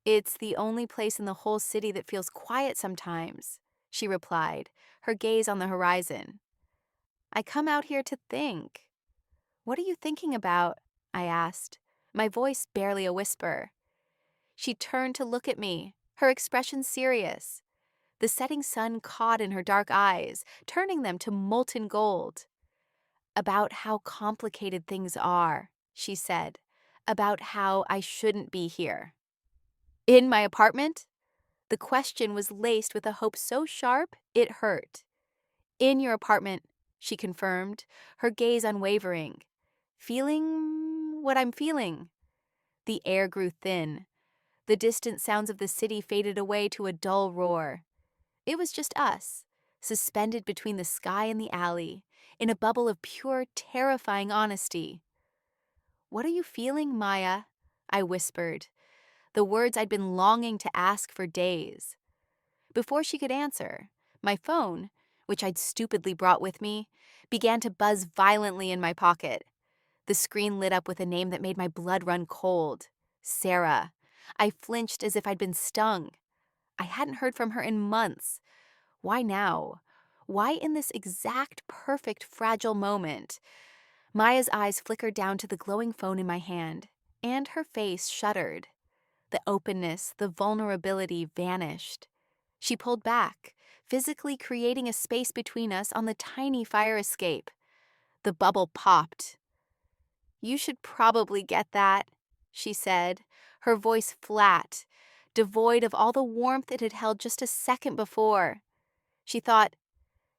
"It's the only place in the whole city that feels quiet sometimes," she replied, her gaze on the horizon. "I come out here to think." "What are you thinking about?" I asked, my voice barely a whisper. She turned to look at me, her expression serious. The setting sun caught in her dark eyes, turning them to molten gold. "About how complicated things are," she said. "About how I shouldn't be here." "In my apartment?" The question was laced with a hope so sharp it hurt. "In your apartment," she confirmed, her gaze unwavering. "Feeling what I'm feeling." The air grew thin. The distant sounds of the city faded away to a dull roar. It was just us, suspended between the sky and the alley, in a bubble of pure, terrifying honesty. "What are you feeling, Maya?" I whispered, the words I'd been longing to ask for days. Before she could answer, my phone, which I'd stupidly brought with me, began to buzz violently in my pocket. The screen lit up with a name that made my blood run cold. Sarah. I flinched as if I'd been stung. I hadn't heard from her in months. Why now? Why in this exact, perfect, fragile moment? Maya's eyes flickered down to the glowing phone in my hand, and her face shuddered. The openness, the vulnerability vanished. She pulled back, physically creating a space between us on the tiny fire escape. The bubble popped. "You should probably get that," she said, her voice flat, devoid of all the warmth it had held just a second before. She thought,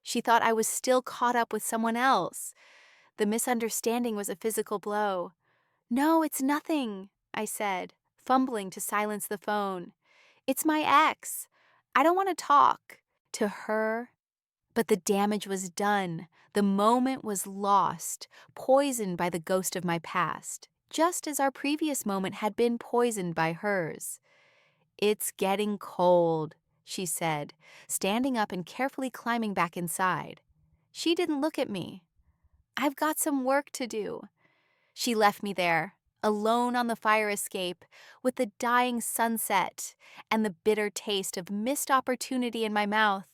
she thought I was still caught up with someone else. The misunderstanding was a physical blow. "No, it's nothing," I said, fumbling to silence the phone. "It's my ex. I don't want to talk." To her. But the damage was done. The moment was lost, poisoned by the ghost of my past, just as our previous moment had been poisoned by hers. "It's getting cold," she said, standing up and carefully climbing back inside. She didn't look at me. "I've got some work to do." She left me there, alone on the fire escape, with the dying sunset and the bitter taste of missed opportunity in my mouth.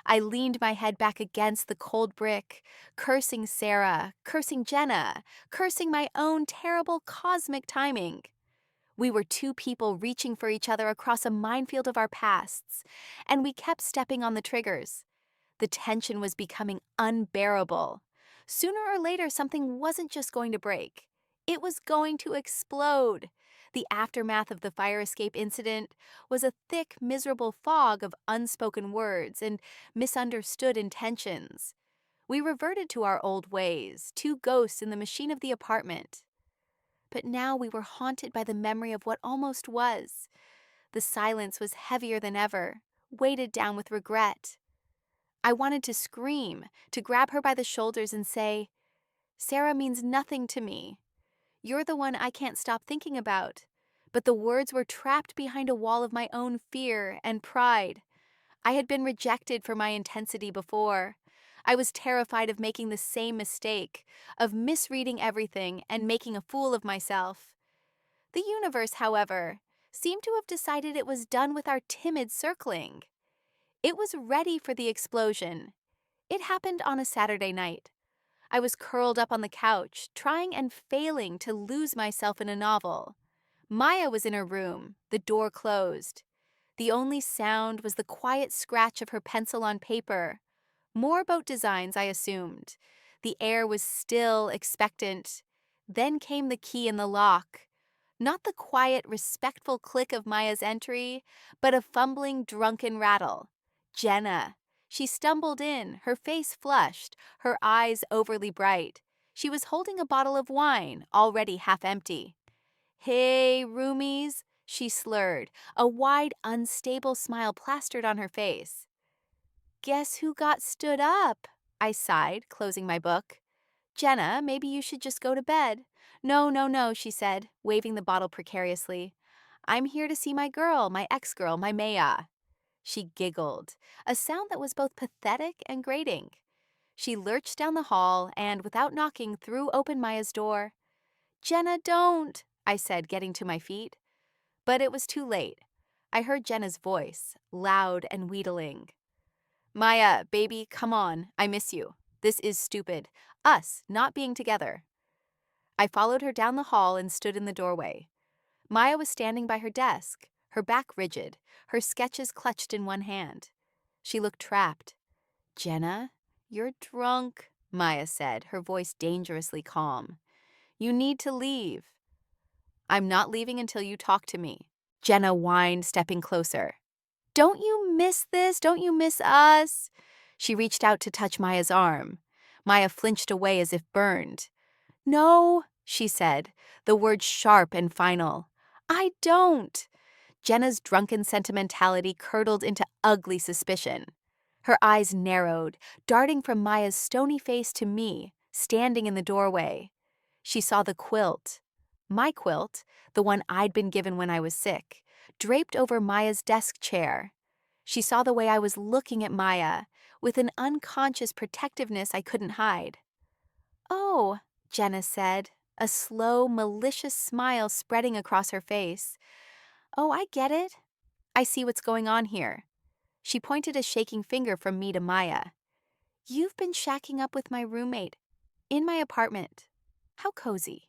I leaned my head back against the cold brick, cursing Sarah, cursing Jenna, cursing my own terrible cosmic timing. We were two people reaching for each other across a minefield of our pasts, and we kept stepping on the triggers. The tension was becoming unbearable. Sooner or later, something wasn't just going to break. It was going to explode. The aftermath of the fire escape incident was a thick, miserable fog of unspoken words and misunderstood intentions. We reverted to our old ways, two ghosts in the machine of the apartment. But now we were haunted by the memory of what almost was. The silence was heavier than ever, weighted down with regret. I wanted to scream, to grab her by the shoulders and say, "Sarah means nothing to me. You're the one I can't stop thinking about." But the words were trapped behind a wall of my own fear and pride. I had been rejected for my intensity before. I was terrified of making the same mistake, of misreading everything and making a fool of myself. The universe, however, seemed to have decided it was done with our timid circling. It was ready for the explosion. It happened on a Saturday night. I was curled up on the couch, trying and failing to lose myself in a novel. Maya was in her room, the door closed. The only sound was the quiet scratch of her pencil on paper. More boat designs, I assumed. The air was still, expectant. Then came the key in the lock. Not the quiet, respectful click of Maya's entry, but a fumbling, drunken rattle. Jenna. She stumbled in, her face flushed, her eyes overly bright. She was holding a bottle of wine, already half empty. "Hey, roomies," she slurred, a wide, unstable smile plastered on her face. "Guess who got stood up?" I sighed, closing my book. "Jenna, maybe you should just go to bed." "No, no, no," she said, waving the bottle precariously. "I'm here to see my girl, my ex-girl, my Maya." She giggled, a sound that was both pathetic and grating. She lurched down the hall and, without knocking, threw open Maya's door. "Jenna, don't," I said, getting to my feet. But it was too late. I heard Jenna's voice, loud and wheedling. "Maya, baby, come on. I miss you. This is stupid. Us not being together." I followed her down the hall and stood in the doorway. Maya was standing by her desk, her back rigid, her sketches clutched in one hand. She looked trapped. "Jenna, you're drunk," Maya said, her voice dangerously calm. "You need to leave." "I'm not leaving until you talk to me," Jenna whined, stepping closer. "Don't you miss this? Don't you miss us?" She reached out to touch Maya's arm. Maya flinched away as if burned. "No," she said, the words sharp and final. "I don't." Jenna's drunken sentimentality curdled into ugly suspicion. Her eyes narrowed, darting from Maya's stony face to me, standing in the doorway. She saw the quilt. My quilt, the one I'd been given when I was sick, draped over Maya's desk chair. She saw the way I was looking at Maya, with an unconscious protectiveness I couldn't hide. "Oh," Jenna said, a slow, malicious smile spreading across her face. "Oh, I get it. I see what's going on here." She pointed a shaking finger from me to Maya. "You've been shacking up with my roommate, in my apartment. How cozy."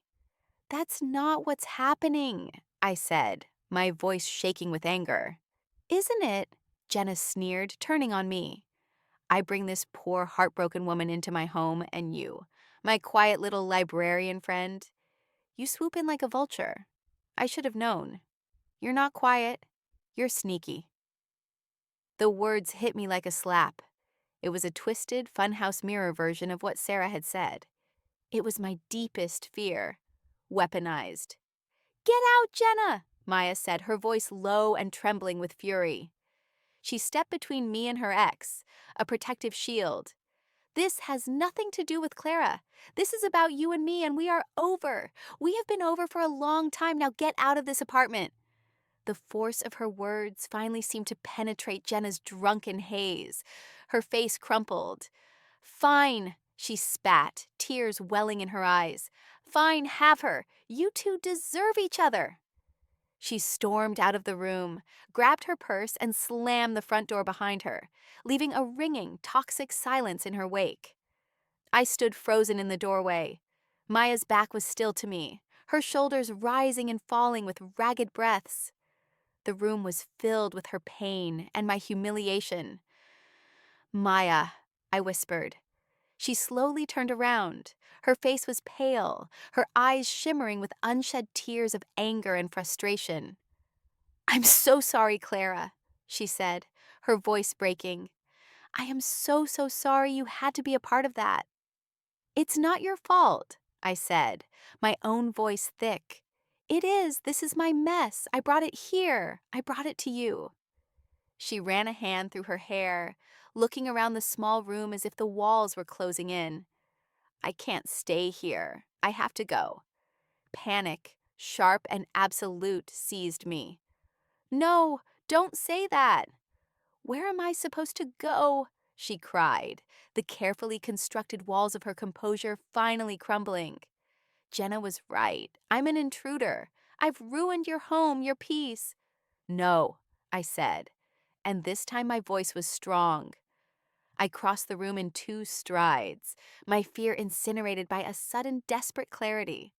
"That's not what's happening," I said, my voice shaking with anger. "Isn't it?" Jenna sneered, turning on me. I bring this poor, heartbroken woman into my home, and you, my quiet little librarian friend, you swoop in like a vulture. I should have known. You're not quiet. You're sneaky. The words hit me like a slap. It was a twisted, funhouse mirror version of what Sarah had said. It was my deepest fear, weaponized. Get out, Jenna, Maya said, her voice low and trembling with fury. She stepped between me and her ex, a protective shield. This has nothing to do with Clara. This is about you and me, and we are over. We have been over for a long time. Now get out of this apartment. The force of her words finally seemed to penetrate Jenna's drunken haze. Her face crumpled. Fine, she spat, tears welling in her eyes. Fine, have her. You two deserve each other. She stormed out of the room, grabbed her purse, and slammed the front door behind her, leaving a ringing, toxic silence in her wake. I stood frozen in the doorway. Maya's back was still to me, her shoulders rising and falling with ragged breaths. The room was filled with her pain and my humiliation. Maya, I whispered. She slowly turned around. Her face was pale, her eyes shimmering with unshed tears of anger and frustration. I'm so sorry, Clara, she said, her voice breaking. I am so sorry you had to be a part of that. It's not your fault, I said, my own voice thick. It is. This is my mess. I brought it here. I brought it to you. She ran a hand through her hair, looking around the small room as if the walls were closing in. I can't stay here. I have to go. Panic, sharp and absolute, seized me. No, don't say that. Where am I supposed to go? She cried, the carefully constructed walls of her composure finally crumbling. Jenna was right. I'm an intruder. I've ruined your home, your peace. No, I said, and this time my voice was strong. I crossed the room in 2 strides, my fear incinerated by a sudden desperate clarity.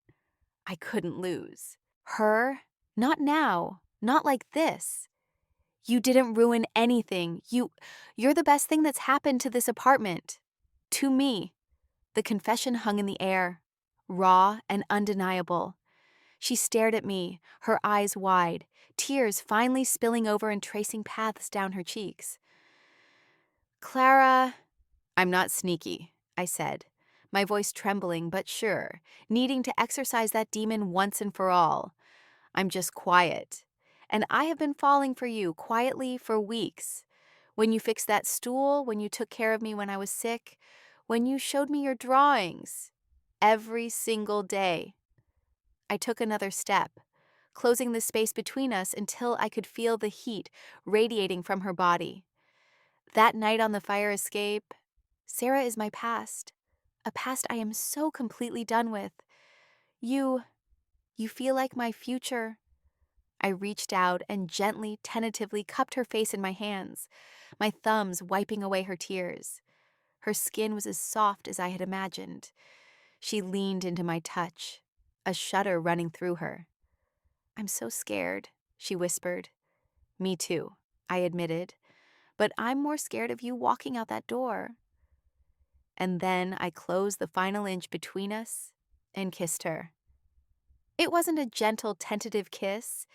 I couldn't lose. Her? Not now. Not like this. You didn't ruin anything. You're the best thing that's happened to this apartment. To me. The confession hung in the air, raw and undeniable. She stared at me, her eyes wide, tears finally spilling over and tracing paths down her cheeks. Clara, I'm not sneaky, I said, my voice trembling but sure, needing to exorcise that demon once and for all. I'm just quiet. And I have been falling for you quietly for weeks. When you fixed that stool, when you took care of me when I was sick, when you showed me your drawings. Every single day. I took another step, closing the space between us until I could feel the heat radiating from her body. That night on the fire escape, Sarah is my past. A past I am so completely done with. You feel like my future. I reached out and gently, tentatively cupped her face in my hands, my thumbs wiping away her tears. Her skin was as soft as I had imagined. She leaned into my touch, a shudder running through her. I'm so scared, she whispered. Me too, I admitted, but I'm more scared of you walking out that door. And then I closed the final inch between us and kissed her. It wasn't a gentle, tentative kiss.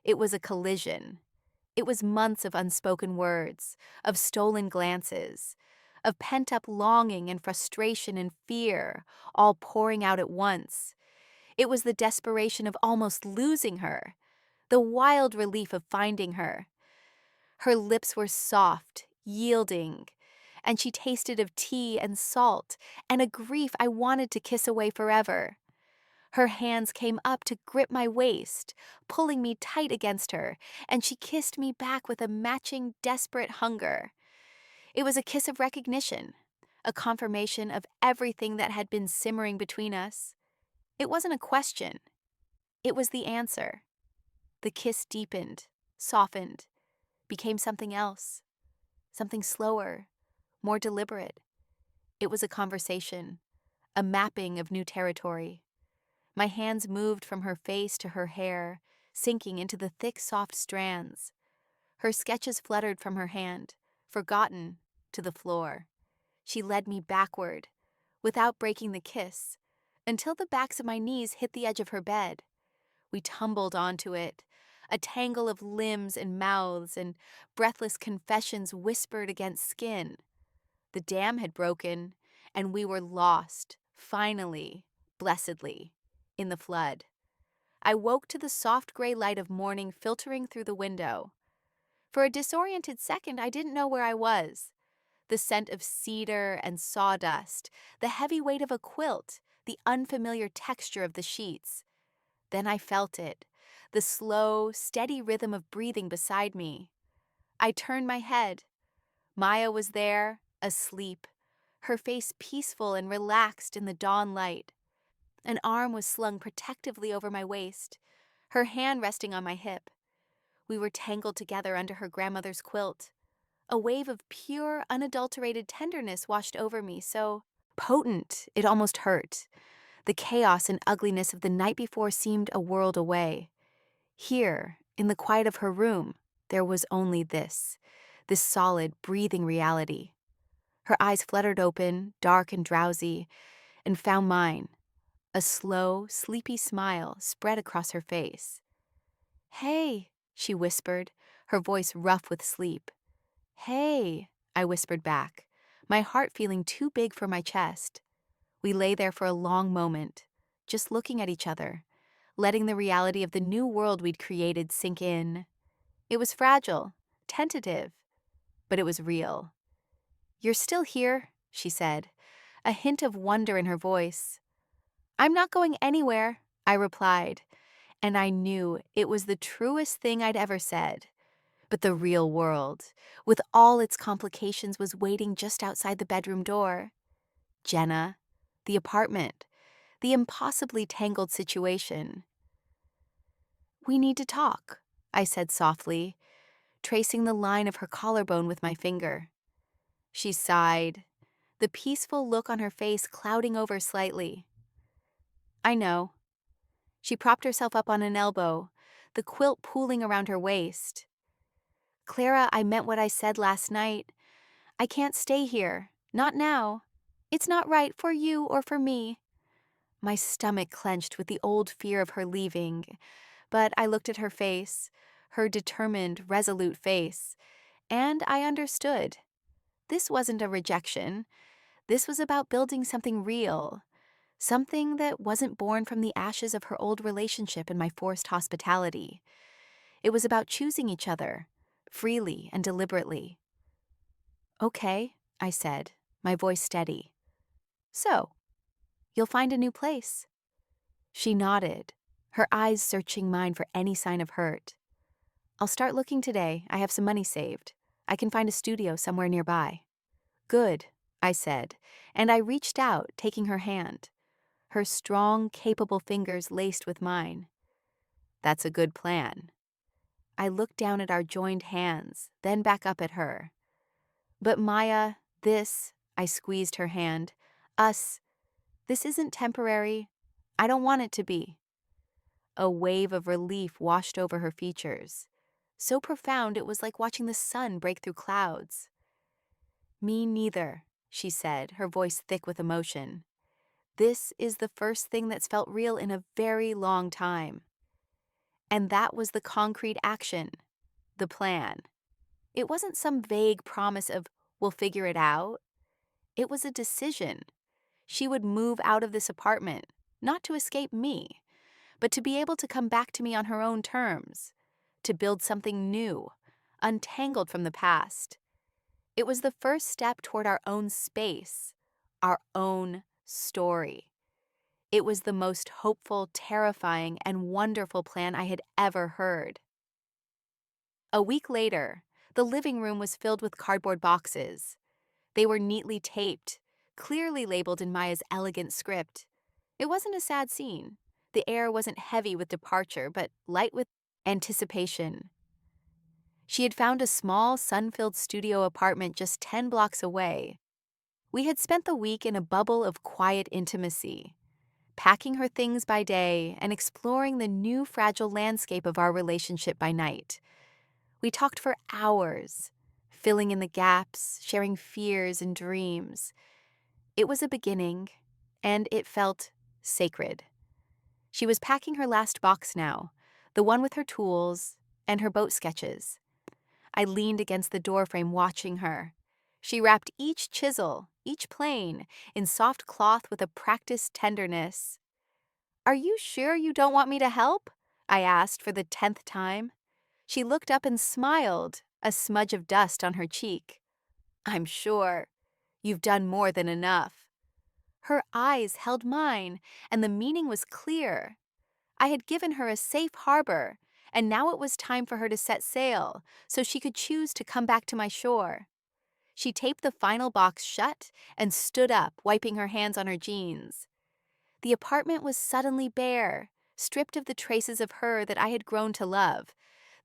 It was a collision. It was months of unspoken words, of stolen glances, of pent-up longing and frustration and fear, all pouring out at once. It was the desperation of almost losing her, the wild relief of finding her. Her lips were soft, yielding, and she tasted of tea and salt, and a grief I wanted to kiss away forever. Her hands came up to grip my waist, pulling me tight against her, and she kissed me back with a matching, desperate hunger. It was a kiss of recognition, a confirmation of everything that had been simmering between us. It wasn't a question. It was the answer. The kiss deepened, softened, became something else, something slower, more deliberate. It was a conversation, a mapping of new territory. My hands moved from her face to her hair, sinking into the thick, soft strands. Her sketches fluttered from her hand, forgotten, to the floor. She led me backward, without breaking the kiss, until the backs of my knees hit the edge of her bed. We tumbled onto it, a tangle of limbs and mouths and breathless confessions whispered against skin. The dam had broken, and we were lost, finally, blessedly, in the flood. I woke to the soft gray light of morning filtering through the window. For a disoriented second, I didn't know where I was. The scent of cedar and sawdust, the heavy weight of a quilt, the unfamiliar texture of the sheets. Then I felt it, the slow, steady rhythm of breathing beside me. I turned my head. Maya was there, asleep, her face peaceful and relaxed in the dawn light. An arm was slung protectively over my waist, her hand resting on my hip. We were tangled together under her grandmother's quilt. A wave of pure, unadulterated tenderness washed over me, so potent it almost hurt. The chaos and ugliness of the night before seemed a world away. Here, in the quiet of her room, there was only this solid, breathing reality. Her eyes fluttered open, dark and drowsy, and found mine. A slow, sleepy smile spread across her face. "Hey," she whispered, her voice rough with sleep. "Hey," I whispered back, my heart feeling too big for my chest. We lay there for a long moment, just looking at each other, letting the reality of the new world we'd created sink in. It was fragile, tentative, but it was real. "You're still here," she said, a hint of wonder in her voice. "I'm not going anywhere," I replied, and I knew it was the truest thing I'd ever said. But the real world, with all its complications, was waiting just outside the bedroom door. Jenna, the apartment, the impossibly tangled situation. "We need to talk," I said softly, tracing the line of her collarbone with my finger. She sighed, the peaceful look on her face clouding over slightly. "I know." She propped herself up on an elbow, the quilt pooling around her waist. "Clara, I meant what I said last night. I can't stay here. Not now. It's not right for you or for me." My stomach clenched with the old fear of her leaving, but I looked at her face, her determined, resolute face, and I understood. This wasn't a rejection. This was about building something real, something that wasn't born from the ashes of her old relationship and my forced hospitality. It was about choosing each other, freely and deliberately. "Okay," I said, my voice steady. "So, you'll find a new place." She nodded, her eyes searching mine for any sign of hurt. "I'll start looking today. I have some money saved. I can find a studio somewhere nearby." "Good," I said, and I reached out, taking her hand. Her strong, capable fingers laced with mine. "That's a good plan." I looked down at our joined hands, then back up at her. "But Maya, I squeezed her hand, this isn't temporary. I don't want it to be." A wave of relief washed over her features. So profound it was like watching the sun break through clouds. "Me neither," she said, her voice thick with emotion. "This is the first thing that's felt real in a very long time." And that was the concrete action, the plan. It wasn't some vague promise of, "we'll figure it out." It was a decision. She would move out of this apartment, not to escape me, but to be able to come back to me on her own terms, to build something new, untangled from the past. It was the first step toward our own space, our own story. It was the most hopeful, terrifying, and wonderful plan I had ever heard. A week later, the living room was filled with cardboard boxes. They were neatly taped, clearly labeled in Maya's elegant script. It wasn't a sad scene. The air wasn't heavy with departure, but light with anticipation. She had found a small, sun-filled studio apartment just 10 blocks away. We had spent the week in a bubble of quiet intimacy, packing her things by day and exploring the new fragile landscape of our relationship by night. We talked for hours, filling in the gaps, sharing fears and dreams. It was a beginning, and it felt sacred. She was packing her last box now, the one with her tools and her boat sketches. I leaned against the doorframe watching her. She wrapped each chisel, each plane, in soft cloth with a practiced tenderness. "Are you sure you don't want me to help?" I asked for the 10th time. She looked up and smiled, a smudge of dust on her cheek. "I'm sure. You've done more than enough." Her eyes held mine, and the meaning was clear. I had given her a safe harbor, and now it was time for her to set sail so she could choose to come back to my shore. She taped the final box shut and stood up, wiping her hands on her jeans. The apartment was suddenly bare, stripped of the traces of her that I had grown to love.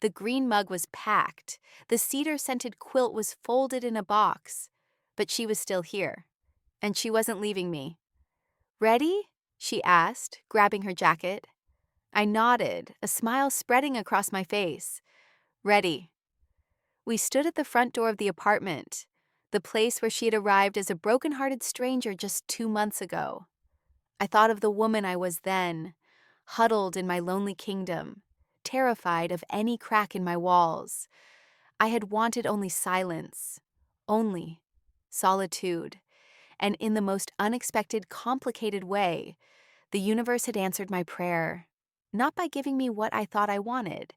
The green mug was packed, the cedar-scented quilt was folded in a box, but she was still here, and she wasn't leaving me. "Ready?" she asked, grabbing her jacket. I nodded, a smile spreading across my face. "Ready." We stood at the front door of the apartment, the place where she had arrived as a broken-hearted stranger just 2 months ago. I thought of the woman I was then, huddled in my lonely kingdom, terrified of any crack in my walls. I had wanted only silence, only solitude, and in the most unexpected, complicated way, the universe had answered my prayer, not by giving me what I thought I wanted,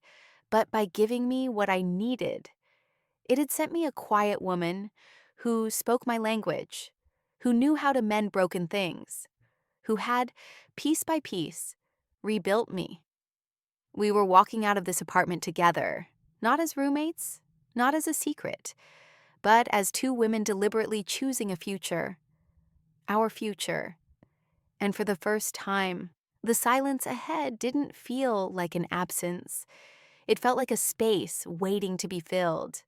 but by giving me what I needed. It had sent me a quiet woman who spoke my language, who knew how to mend broken things, who had, piece by piece, rebuilt me. We were walking out of this apartment together, not as roommates, not as a secret, but as two women deliberately choosing a future, our future. And for the first time, the silence ahead didn't feel like an absence. It felt like a space waiting to be filled.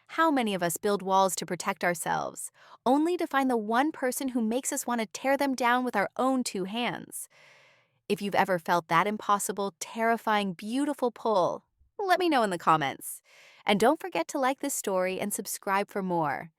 How many of us build walls to protect ourselves, only to find the one person who makes us want to tear them down with our own two hands? If you've ever felt that impossible, terrifying, beautiful pull, let me know in the comments. And don't forget to like this story and subscribe for more.